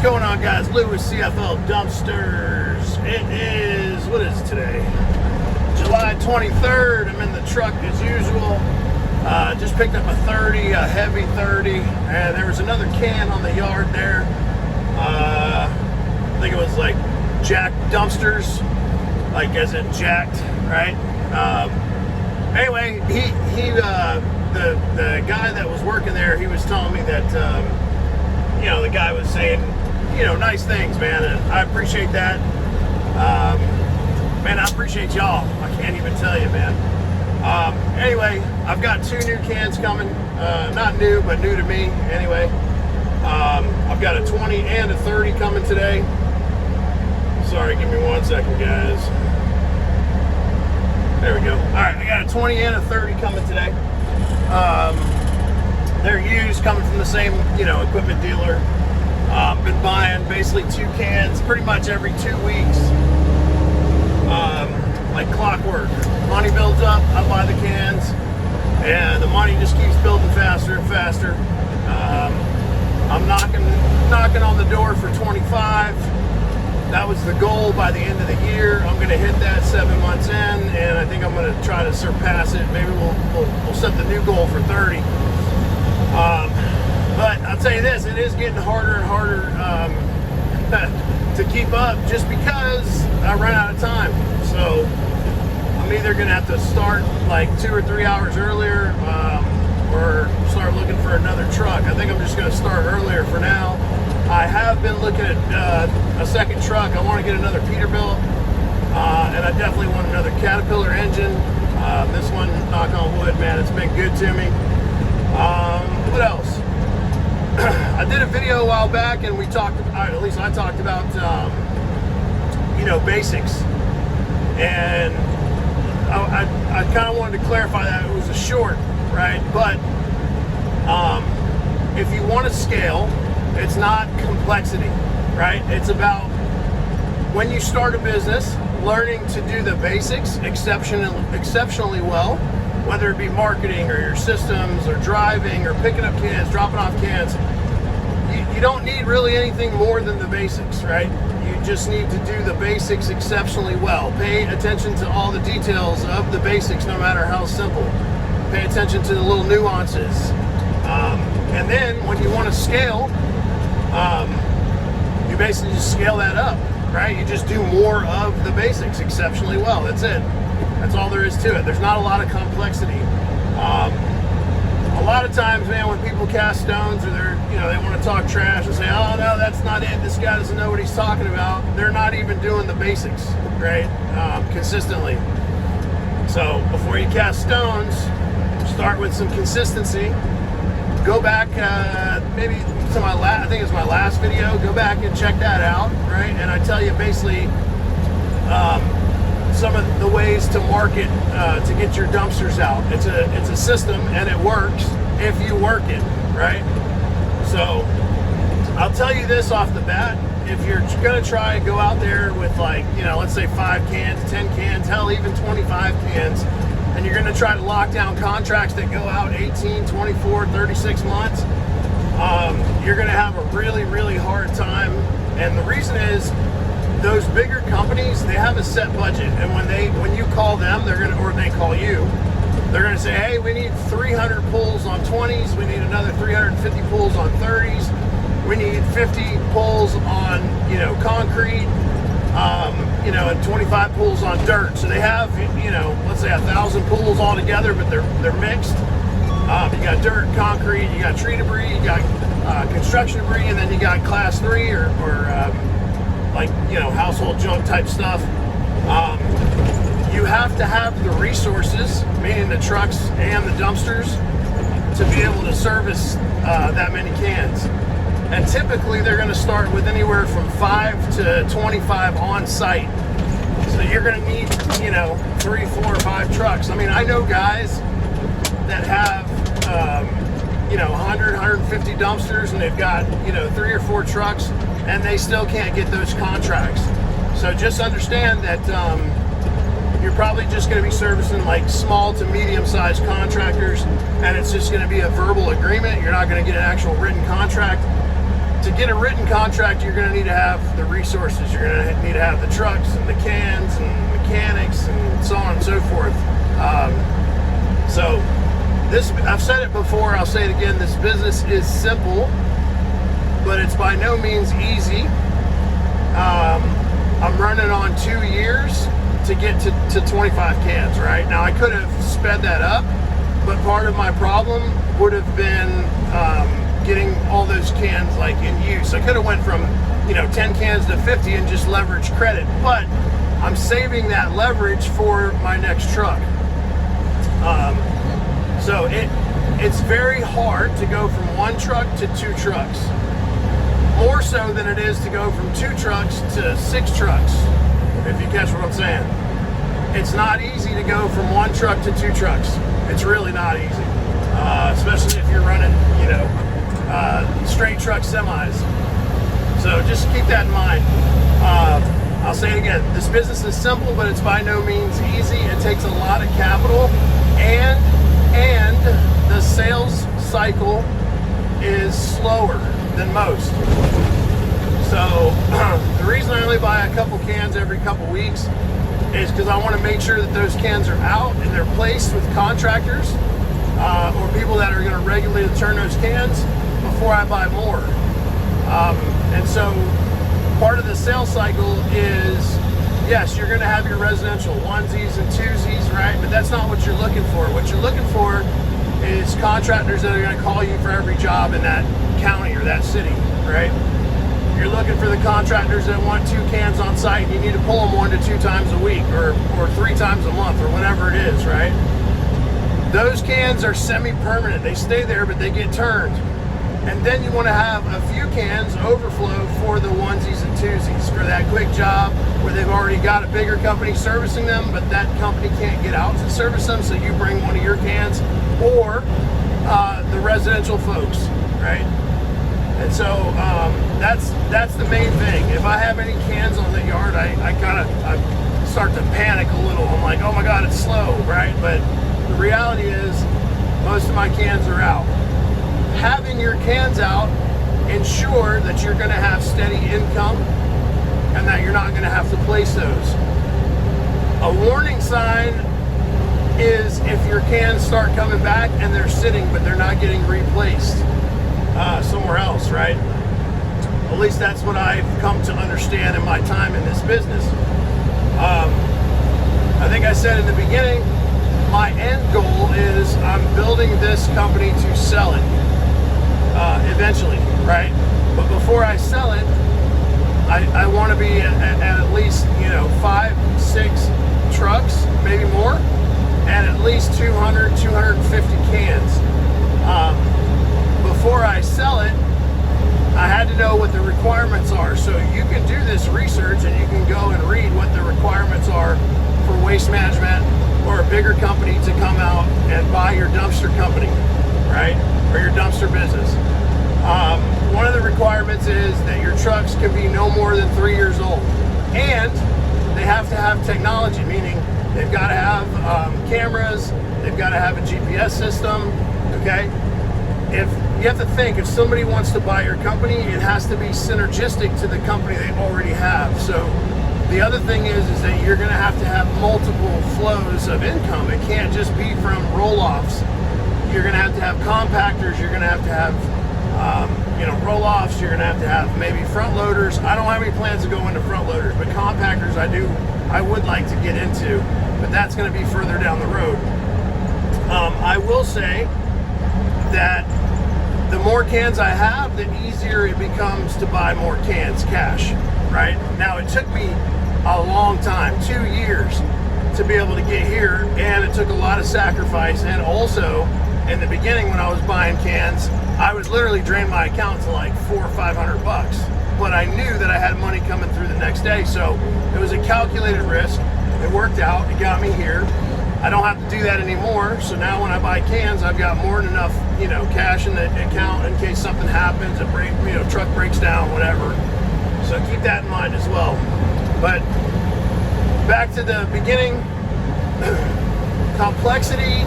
going on, guys? Lou with CFL Dumpsters. It is, what is today? July 23rd. I'm in the truck as usual. Just picked up a 30, a heavy 30, and there was another can on the yard there. I think it was like jacked dumpsters, like as in jacked, right? Anyway, the guy that was working there, he was telling me that, the guy was saying, nice things, man, and I appreciate that. Man, I appreciate y'all. I can't even tell you, man. Anyway, I've got 2 new cans coming. Not new, but new to me, anyway. I've got a 20 and a 30 coming today. Sorry, give me 1 second, guys. There we go. All right, I got a 20 and a 30 coming today. They're used, coming from the same, equipment dealer. Been buying basically 2 cans pretty much every 2 weeks. Like clockwork. Money builds up, I buy the cans, and the money just keeps building faster and faster. I'm knocking on the door for 25. That was the goal by the end of the year. I'm going to hit that 7 months in, and I think I'm going to try to surpass it. Maybe we'll set the new goal for 30. But I'll tell you this, it is getting harder and harder to keep up just because I run out of time. So I'm either going to have to start like 2 or 3 hours earlier or start looking for another truck. I think I'm just going to start earlier for now. I have been looking at a second truck. I want to get another Peterbilt, and I definitely want another Caterpillar engine. This one, knock on wood, man, it's been good to me. What else? I did a video a while back, and we talked, at least I talked about, basics. And I kind of wanted to clarify that it was a short, right? But if you want to scale, it's not complexity, right? It's about when you start a business, learning to do the basics exceptionally well, whether it be marketing or your systems or driving or picking up cans, dropping off cans. You don't need really anything more than the basics, right? You just need to do the basics exceptionally well. Pay attention to all the details of the basics, no matter how simple. Pay attention to the little nuances. And then when you want to scale, you basically just scale that up, right? You just do more of the basics exceptionally well. That's it. That's all there is to it. There's not a lot of complexity. A lot of times, man, when people cast stones or they want to talk trash and say, oh no, that's not it, this guy doesn't know what he's talking about, they're not even doing the basics, right? Consistently. So before you cast stones, start with some consistency. Go back maybe to I think it's my last video. Go back and check that out, right? And I tell you basically some of the ways to market to get your dumpsters out. It's a system, and it works if you work it, right? So I'll tell you this off the bat: if you're gonna try and go out there with let's say 5 cans, 10 cans, hell, even 25 cans, and you're gonna try to lock down contracts that go out 18, 24, 36 months, you're gonna have a really, really hard time. And the reason is, those bigger companies, they have a set budget, and when you call them, or they call you, they're gonna say, hey, we need 300 pulls on 20s, we need another 350 pulls on 30s, we need 50 pulls on concrete, and 25 pulls on dirt. So they have let's say 1,000 pulls all together, but they're mixed. You got dirt, concrete, you got tree debris, you got construction debris, and then you got class 3 or household junk type stuff. You have to have the resources, meaning the trucks and the dumpsters, to be able to service that many cans. And typically they're going to start with anywhere from 5 to 25 on site. So you're going to need 3, 4, 5 trucks. I mean, I know guys that have 100, 150 dumpsters, and they've got 3 or 4 trucks, and they still can't get those contracts. So just understand that you're probably just going to be servicing like small to medium-sized contractors, and it's just going to be a verbal agreement. You're not going to get an actual written contract. to get a written contract, you're going to need to have the resources. You're going to need to have the trucks and the cans and mechanics and so on and so forth. So this, I've said it before, I'll say it again, this business is simple, but it's by no means easy. I'm running on 2 years to get to 25 cans, right? Now I could have sped that up, but part of my problem would have been getting all those cans like in use. I could have went from 10 cans to 50 and just leverage credit, but I'm saving that leverage for my next truck. So it's very hard to go from 1 truck to 2 trucks. More so than it is to go from 2 trucks to 6 trucks, if you catch what I'm saying. It's not easy to go from 1 truck to 2 trucks. It's really not easy, especially if you're running, straight truck semis. So just keep that in mind. I'll say it again, this business is simple, but it's by no means easy. It takes a lot of capital, and the sales cycle is slower than most. So the reason I only buy a couple cans every couple weeks is because I want to make sure that those cans are out and they're placed with contractors or people that are going to regularly turn those cans before I buy more. And so part of the sales cycle is, yes, you're going to have your residential onesies and twosies, right? But that's not what you're looking for. What you're looking for is contractors that are going to call you for every job in that county or that city, right? You're looking for the contractors that want 2 cans on site and you need to pull them 1 to 2 times a week or 3 times a month or whatever it is, right? Those cans are semi-permanent. They stay there, but they get turned. And then you want to have a few cans overflow for the onesies and twosies for that quick job where they've already got a bigger company servicing them, but that company can't get out to service them, so you bring one of your cans, or the residential folks, right? And so that's the main thing. If I have any cans on the yard, I start to panic a little. I'm like, oh my God, it's slow, right? But the reality is most of my cans are out. Having your cans out ensure that you're going to have steady income and that you're not going to have to place those. A warning sign is if your cans start coming back and they're sitting but they're not getting replaced somewhere else, right? At least that's what I've come to understand in my time in this business. I think I said in the beginning, my end goal is I'm building this company to sell it eventually, right? But before I sell it, I want to be at least 5, 6 trucks, maybe more, and at least 200, 250 cans. Before I sell it, I had to know what the requirements are. So you can do this research and you can go and read what the requirements are for Waste Management or a bigger company to come out and buy your dumpster company, right? Or your dumpster business. One of the requirements is that your trucks can be no more than 3 years old. And they have to have technology, meaning they've got to have cameras, they've got to have a GPS system, okay? If you have to think, if somebody wants to buy your company, it has to be synergistic to the company they already have. So the other thing is that you're going to have multiple flows of income. It can't just be from roll-offs. You're going to have compactors. You're going to have roll-offs. You're going to have maybe front loaders. I don't have any plans to go into front loaders, but compactors I would like to get into, but that's going to be further down the road. I will say that the more cans I have, the easier it becomes to buy more cans cash, right? Now, it took me a long time, 2 years, to be able to get here, and it took a lot of sacrifice. And also, in the beginning when I was buying cans, I was literally draining my account to like $400 or $500, but I knew that I had money coming through the next day, so it was a calculated risk. It worked out. It got me here. I don't have to do that anymore. So now when I buy cans, I've got more than enough, cash in the account in case something happens, a truck breaks down, whatever. So keep that in mind as well. But back to the beginning, complexity.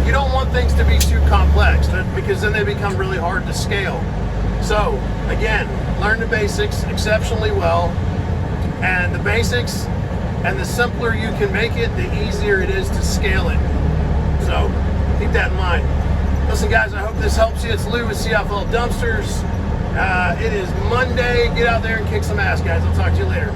You don't want things to be too complex because then they become really hard to scale. So again, learn the basics exceptionally well, and the basics, and the simpler you can make it, the easier it is to scale it. So keep that in mind. Listen guys, I hope this helps you. It's Lou with CFL Dumpsters. It is Monday. Get out there and kick some ass, guys. I'll talk to you later.